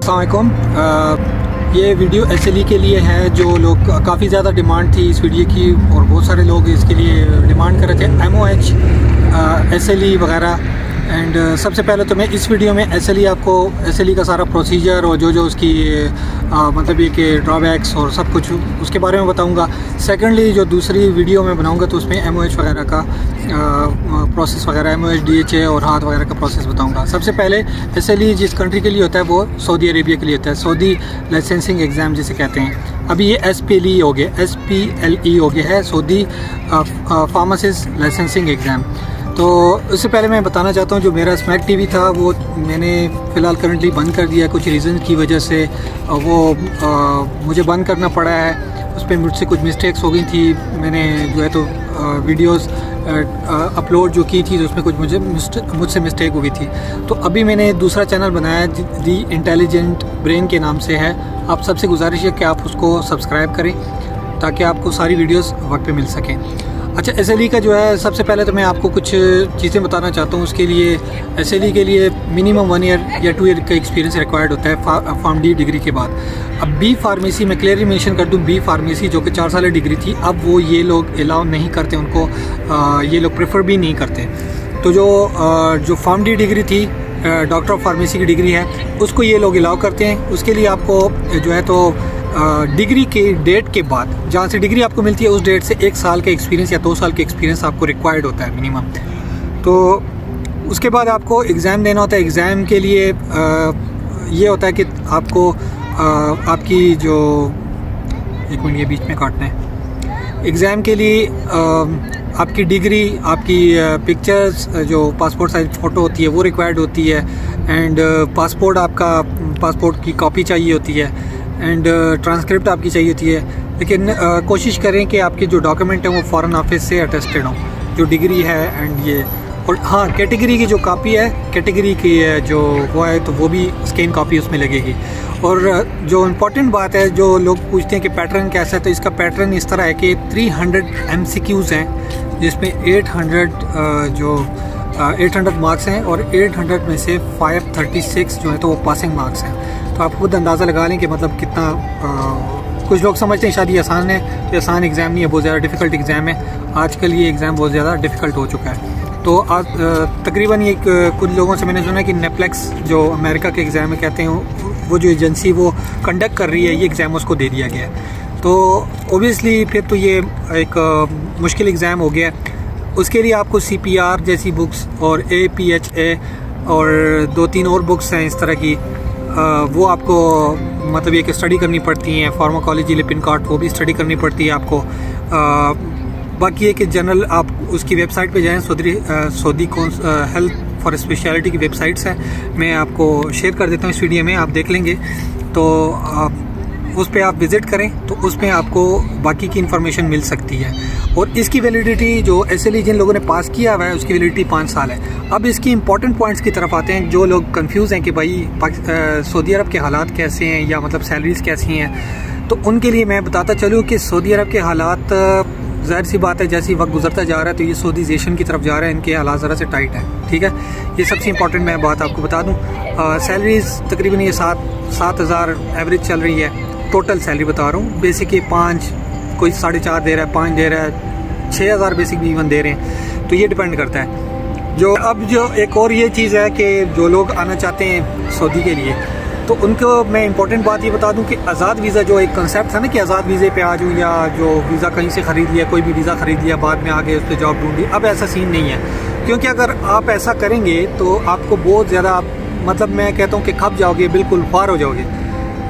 अस्सलाम वालेकुम। ये वीडियो SLE के लिए है। जो लोग काफ़ी ज़्यादा डिमांड थी इस वीडियो की और बहुत सारे लोग इसके लिए डिमांड कर रहे थे, MOH SLE वगैरह। एंड सबसे पहले तो मैं इस वीडियो में SLE का सारा प्रोसीजर और जो उसकी मतलब ये कि ड्रॉबैक्स और सब कुछ उसके बारे में बताऊंगा। सेकेंडली जो दूसरी वीडियो में बनाऊंगा तो उसमें MOH वगैरह का प्रोसेस वगैरह, MOH DHA और हाथ वगैरह का प्रोसेस बताऊंगा। सबसे पहले SLE जिस कंट्री के लिए होता है वो सऊदी अरेबिया के लिए होता है, सऊदी लाइसेंसिंग एग्ज़ाम जिसे कहते हैं। अभी ये SPLE हो गया, SPLE हो गया है, सऊदी फार्मासिस्ट लाइसेंसिंग एग्ज़ाम। तो उससे पहले मैं बताना चाहता हूँ जो मेरा स्मैक TV था वो मैंने फ़िलहाल करंटली बंद कर दिया, कुछ रीज़न की वजह से वो मुझे बंद करना पड़ा है। उस पर मुझसे कुछ मिस्टेक्स हो गई थी, मैंने जो है तो वीडियोस अपलोड जो की थी तो उसमें कुछ मुझसे मिस्टेक हो गई थी। तो अभी मैंने दूसरा चैनल बनाया दी इंटेलिजेंट ब्रेन के नाम से है। आप सबसे गुजारिश है कि आप उसको सब्सक्राइब करें ताकि आपको सारी वीडियोस वक्त पे मिल सकें। अच्छा, SLE का जो है सबसे पहले तो मैं आपको कुछ चीज़ें बताना चाहता हूँ। उसके लिए SLE के लिए मिनिमम 1 ईयर या 2 ईयर का एक्सपीरियंस रिक्वायर्ड होता है फार्म डी डिग्री के बाद। अब बी फार्मेसी मैं क्लियरली मेंशन कर दूँ, बी फार्मेसी जो कि 4 साल डिग्री थी, अब वो ये लोग अलाउ नहीं करते, उनको ये लोग प्रेफर भी नहीं करते। तो जो फार्म डी डिग्री थी, डॉक्टर ऑफ फार्मेसी की डिग्री है, उसको ये लोग अलाउ करते हैं। उसके लिए आपको जो है तो डिग्री के डेट के बाद, जहाँ से डिग्री आपको मिलती है उस डेट से 1 साल का एक्सपीरियंस या 2 साल का एक्सपीरियंस आपको रिक्वायर्ड होता है मिनिमम। तो उसके बाद आपको एग्ज़ाम देना होता है। एग्ज़ाम के लिए ये होता है कि आपको आपकी जो 1 मिनट ये बीच में काटना है। एग्ज़ाम के लिए आपकी डिग्री, आपकी पिक्चर्स, जो पासपोर्ट साइज फ़ोटो होती है वो रिक्वायर्ड होती है। एंड पासपोर्ट की कॉपी चाहिए होती है। एंड ट्रांसक्रिप्ट आपकी चाहिए होती है। लेकिन कोशिश करें कि आपके जो डॉक्यूमेंट हैं वो फॉरेन ऑफिस से अटेस्टेड हों, जो डिग्री है एंड ये। और हाँ, कैटेगरी की जो कॉपी है, कैटेगरी की जो वो है तो वो भी स्कैन कॉपी उसमें लगेगी। और जो इम्पोर्टेंट बात है, जो लोग पूछते हैं कि पैटर्न कैसा है, तो इसका पैटर्न इस तरह है कि 300 MCQs हैं जिसमें 800 मार्क्स हैं और 800 में से 536 जो है तो वो पासिंग मार्क्स हैं। तो आप खुद अंदाज़ा लगा लें कि मतलब कितना। कुछ लोग समझते हैं शायद ये आसान है, ये आसान एग्ज़ाम नहीं है, बहुत ज़्यादा डिफ़िकल्ट एग्ज़ाम है। आजकल ये एग्ज़ाम बहुत ज़्यादा डिफ़िकल्ट हो चुका है। तो आज तकरीबन ये कुछ लोगों से मैंने सुना कि नेप्लेक्स जो अमेरिका के एग्ज़ाम में कहते हैं, वो जो एजेंसी वो कंडक्ट कर रही है ये एग्ज़ाम, उसको दे दिया गया है। तो ओबियसली फिर तो ये एक मुश्किल एग्ज़ाम हो गया। उसके लिए आपको CPR जैसी बुक्स और APHA और 2-3 और बुक्स हैं इस तरह की, वो आपको मतलब ये कि स्टडी करनी पड़ती हैं। फार्माकोलॉजी, लिपिनकॉट, वो भी स्टडी करनी पड़ती है आपको। बाकी है कि जनरल आप उसकी वेबसाइट पे जाएं, सऊदी हेल्थ फॉर स्पेशलिटी की वेबसाइट्स हैं, मैं आपको शेयर कर देता हूँ इस वीडियो में, आप देख लेंगे। तो उस पर आप विज़िट करें तो उसमें आपको बाकी की इन्फॉर्मेशन मिल सकती है। और इसकी वैलिडिटी जो SLE जिन लोगों ने पास किया हुआ है उसकी वैलिडिटी 5 साल है। अब इसकी इंपॉर्टेंट पॉइंट्स की तरफ आते हैं। जो लोग कंफ्यूज हैं कि भाई सऊदी अरब के हालात कैसे हैं या मतलब सैलरीज कैसी हैं, तो उनके लिए मैं बताता चलूँ कि सऊदी अरब के हालात, ज़ाहिर सी बात है जैसे वक्त गुजरता जा रहा है तो ये सऊदीजेशन की तरफ जा रहा है, इनके हालात ज़रा से टाइट है। ठीक है, ये सबसे इंपॉर्टेंट मैं बात आपको बता दूँ। सैलरीज तकरीबन ये 7,000 एवरेज चल रही है। टोटल सैलरी बता रहा हूँ, बेसिक ये 5, कोई 4.5 दे रहा है, 5 दे रहा है, 6,000 बेसिक भी इवन दे रहे हैं। तो ये डिपेंड करता है। जो एक और ये चीज़ है कि जो लोग आना चाहते हैं सऊदी के लिए, तो उनको मैं इंपॉर्टेंट बात ये बता दूं कि आज़ाद वीज़ा जो एक कंसेप्ट था ना कि आज़ाद वीज़े पे आ जाऊँ, या जो वीज़ा कहीं से ख़रीद लिया, कोई भी वीज़ा ख़रीद लिया, बाद में आगे उस पर जॉब ढूंढी, अब ऐसा सीन नहीं है। क्योंकि अगर आप ऐसा करेंगे तो आपको बहुत ज़्यादा, मतलब मैं कहता हूँ कि खप जाओगे, बिल्कुल पार हो जाओगे।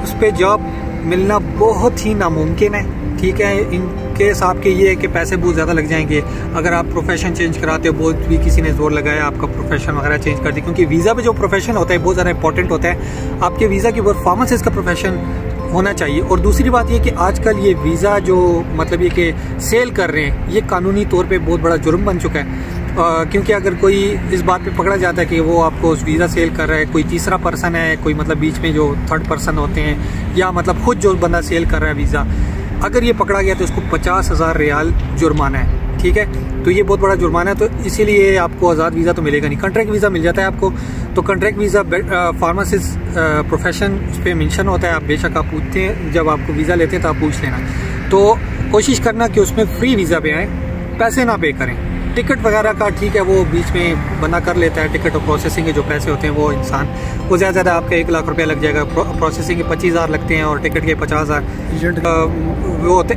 उस पर जॉब मिलना बहुत ही नामुमकिन है। ठीक है, इन केस आपके ये है कि पैसे बहुत ज़्यादा लग जाएंगे। अगर आप प्रोफेशन चेंज कराते हो, बहुत भी किसी ने जोर लगाया आपका प्रोफेशन वगैरह चेंज कर दी, क्योंकि वीज़ा पे जो प्रोफेशन होता है बहुत ज़्यादा इंपॉर्टेंट होता है। आपके वीज़ा के ऊपर फार्मासिस्ट का प्रोफेशन होना चाहिए। और दूसरी बात ये कि आजकल ये वीज़ा जो मतलब ये कि सेल कर रहे हैं, ये कानूनी तौर पे बहुत बड़ा जुर्म बन चुका है। क्योंकि अगर कोई इस बात पे पकड़ा जाता है कि वो आपको वीज़ा सेल कर रहा है, कोई तीसरा पर्सन है, कोई मतलब बीच में जो थर्ड पर्सन होते हैं, या मतलब खुद जो बंदा सेल कर रहा है वीज़ा, अगर ये पकड़ा गया तो उसको 50,000 रियाल जुर्माना है। ठीक है। तो ये बहुत बड़ा जुर्माना है, तो इसीलिए आपको आज़ाद वीज़ा तो मिलेगा नहीं। कॉन्ट्रैक्ट वीज़ा मिल जाता है आपको। तो कॉन्ट्रैक्ट वीज़ा फार्मासिस्ट प्रोफेशन उस पर मेंशन होता है, आप बेशक आप पूछते हैं, जब आपको वीज़ा लेते हैं तो आप पूछ लेना। तो कोशिश करना कि उसमें फ्री वीज़ा पे आएँ, पैसे ना पे करें। टिकट वगैरह का ठीक है, वो बीच में बना कर लेता है, टिकट और प्रोसेसिंग के जो पैसे होते हैं वो इंसान वो ज़्यादा आपका 1 लाख रुपया लग जाएगा, प्रोसेसिंग के 25,000 लगते हैं और टिकट के 50,000। एजेंट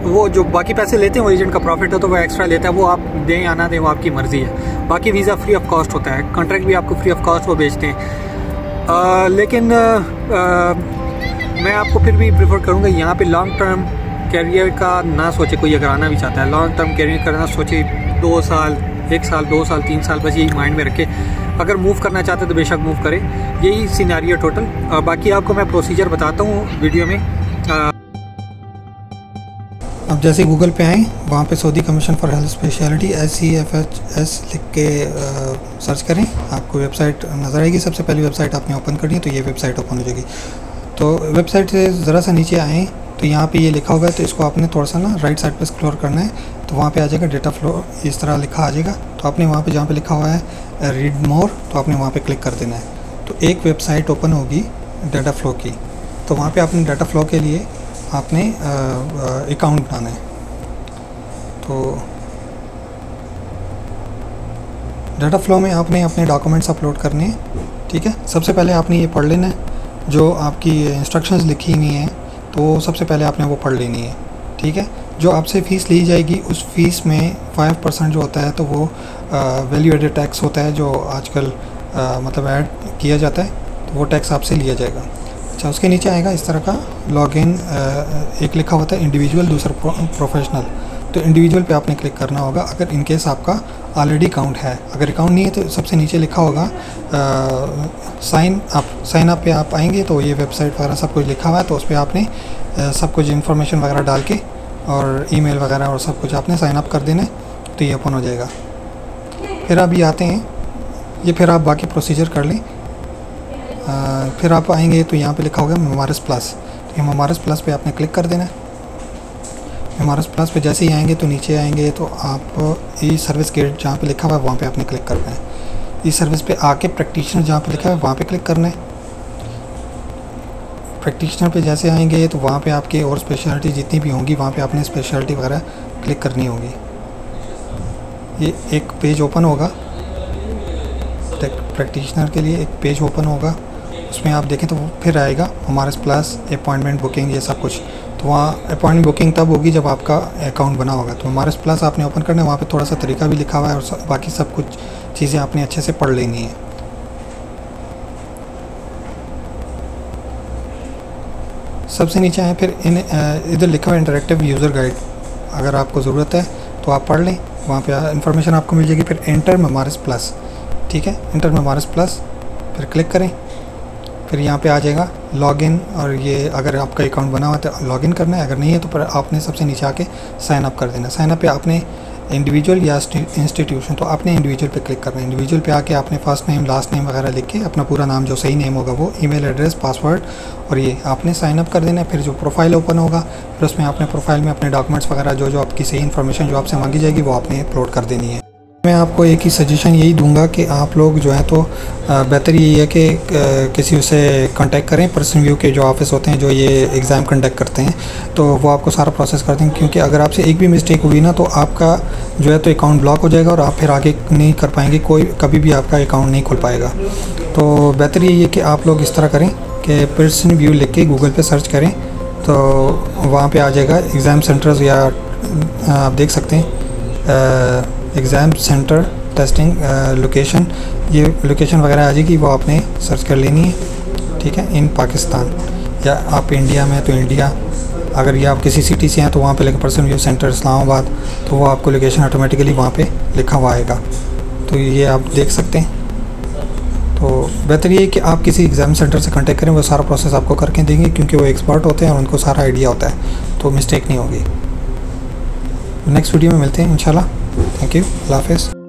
वो जो बाकी पैसे लेते हैं वो एजेंट का प्रॉफिट है, तो वो एक्स्ट्रा लेता है, वो आप दें या ना दें वो आपकी मर्ज़ी है। बाकी वीज़ा फ्री ऑफ कॉस्ट होता है, कॉन्ट्रैक्ट भी आपको फ्री ऑफ कॉस्ट वो बेचते हैं। लेकिन मैं आपको फिर भी प्रेफर करूँगा यहाँ पे लॉन्ग टर्म कैरियर का ना सोचे। कोई अगर आना भी चाहता है लॉन्ग टर्म कैरियर करना सोचे, 2 साल 1 साल 2 साल 3 साल, बस यही माइंड में रखे। अगर मूव करना चाहते हैं तो बेशक मूव करें, यही सिनेरियो टोटल। बाकी आपको मैं प्रोसीजर बताता हूँ वीडियो में। अब जैसे गूगल पे आएँ, वहाँ पे Saudi commission for health speciality SCFHS लिख के सर्च करें, आपको वेबसाइट नज़र आएगी। सबसे पहली वेबसाइट आपने ओपन करनी है, तो ये वेबसाइट ओपन हो जाएगी। तो वेबसाइट से ज़रा सा नीचे आएँ तो यहाँ पे ये लिखा होगा, तो इसको आपने थोड़ा सा ना राइट साइड पे स्क्रॉल करना है, तो वहाँ पे आ जाएगा डेटा फ्लो, इस तरह लिखा आ जाएगा। तो आपने वहाँ पे जहाँ पे लिखा हुआ है रीड मोर, तो आपने वहाँ पे क्लिक कर देना है। तो एक वेबसाइट ओपन होगी डाटा फ्लो की, तो वहाँ पे आपने डाटा फ्लो के लिए आपने अकाउंट बनाना है। तो डाटा फ्लो में आपने अपने डॉक्यूमेंट्स अपलोड करने हैं, ठीक है। सबसे पहले आपने ये पढ़ लेना है, जो आपकी इंस्ट्रक्शंस लिखी हुई हैं, तो सबसे पहले आपने वो पढ़ लेनी है, ठीक है। जो आपसे फ़ीस ली जाएगी उस फीस में 5% जो होता है, तो वो वैल्यू एडेड टैक्स होता है, जो आजकल मतलब ऐड किया जाता है, तो वो टैक्स आपसे लिया जाएगा। अच्छा, उसके नीचे आएगा इस तरह का लॉगिन, एक लिखा होता है इंडिविजुअल, दूसरा प्रोफेशनल। तो इंडिविजुअल पे आपने क्लिक करना होगा अगर इन केस आपका ऑलरेडी अकाउंट है। अगर अकाउंट नहीं है तो सबसे नीचे लिखा होगा साइन अप पे आप आएंगे, तो ये वेबसाइट वगैरह सब कुछ लिखा हुआ है, तो उस पर आपने सब कुछ इन्फॉर्मेशन वगैरह डाल के और ईमेल वगैरह और सब कुछ आपने साइन अप कर देना है, तो ये ओपन हो जाएगा। फिर आप ये आते हैं, ये फिर आप बाकी प्रोसीजर कर लें। फिर आप आएंगे तो यहाँ पे लिखा होगा मेमारिस प्लस, तो ये मेमारिस प्लस पे आपने क्लिक कर देना है। मेमारिस प्लस पे जैसे ही आएंगे तो नीचे आएंगे तो आप ई सर्विस गेट जहाँ पे लिखा हुआ है वहाँ पे आपने क्लिक करना है। ई सर्विस पे आके प्रैक्टिशनर जहाँ पे लिखा है वहाँ पे क्लिक करना है। प्रैक्टिशनर पे जैसे आएंगे तो वहाँ पे आपके और स्पेशलिटी जितनी भी होंगी वहाँ पे आपने स्पेशलिटी वगैरह क्लिक करनी होगी। ये एक पेज ओपन होगा, प्रैक्टिशनर के लिए एक पेज ओपन होगा, उसमें आप देखें तो फिर आएगा मेमारिस प्लस अपॉइंटमेंट बुकिंग, ये सब कुछ। तो वहाँ अपॉइंटमेंट बुकिंग तब होगी जब आपका अकाउंट बना होगा। तो मेमारिस प्लस आपने ओपन करना है, वहाँ पे थोड़ा सा तरीका भी लिखा हुआ है और बाकी सब कुछ चीज़ें आपने अच्छे से पढ़ लेनी है। सबसे नीचे आए, फिर इधर लिखा हुआ इंटरेक्टिव यूज़र गाइड, अगर आपको ज़रूरत है तो आप पढ़ लें, वहाँ पे इन्फॉर्मेशन आपको मिल जाएगी। फिर एंटर मेमारिस प्लस, ठीक है, एंटर मेमारिस प्लस फिर क्लिक करें। फिर यहाँ पे आ जाएगा लॉगिन, और ये अगर आपका अकाउंट बना हुआ है तो लॉगिन करना है, अगर नहीं है तो पर आपने सबसे नीचे आके साइन अप कर देना। साइन अप पे आपने इंडिविजुअल या इंस्टीट्यूशन, तो आपने इंडिविजुअल पे क्लिक करना है। इंडिविजुअल पे आके आपने फर्स्ट नेम लास्ट नेम वगैरह लिख के अपना पूरा नाम जो सही नेम होगा वो, ईमेल एड्रेस, पासवर्ड, और ये आपने साइन अप कर देना है। फिर जो प्रोफाइल ओपन होगा फिर उसमें आपने प्रोफाइल में अपने डॉक्यूमेंट्स वगैरह जो आपकी सही इन्फॉर्मेशन जो आपसे मांगी जाएगी वो आपने अपलोड कर देनी है। मैं आपको एक ही सजेशन यही दूंगा कि आप लोग जो है तो बेहतर यही है कि किसी से कांटेक्ट करें, पर्सन व्यू के जो ऑफिस होते हैं जो ये एग्ज़ाम कंडक्ट करते हैं, तो वो आपको सारा प्रोसेस करते हैं। क्योंकि अगर आपसे एक भी मिस्टेक हुई ना तो आपका जो है तो अकाउंट ब्लॉक हो जाएगा और आप फिर आगे नहीं कर पाएंगे, कोई कभी भी आपका अकाउंट नहीं खुल पाएगा। तो बेहतर यही है कि आप लोग इस तरह करें कि पर्सन व्यू लिख के गूगल पर सर्च करें, तो वहाँ पर आ जाएगा एग्ज़ाम सेंटर्स, या आप देख सकते हैं एग्ज़ाम सेंटर टेस्टिंग लोकेशन, ये लोकेशन वगैरह आ जाएगी, वो आपने सर्च कर लेनी है, ठीक है। इन पाकिस्तान, या आप इंडिया में तो इंडिया, अगर ये आप किसी सिटी से हैं तो वहाँ पे लिखा पर्सन व्यू सेंटर इस्लामाबाद, तो वो आपको लोकेशन ऑटोमेटिकली वहाँ पे लिखा हुआ आएगा, तो ये आप देख सकते हैं। तो बेहतर ये है कि आप किसी एग्ज़ाम सेंटर से कांटेक्ट करें, वो सारा प्रोसेस आपको करके देंगे, क्योंकि वो एक्सपर्ट होते हैं और उनको सारा आइडिया होता है, तो मिस्टेक नहीं होगी। नेक्स्ट वीडियो में मिलते हैं इंशाल्लाह। थैंक यू, अल्लाह हाफ़िज़।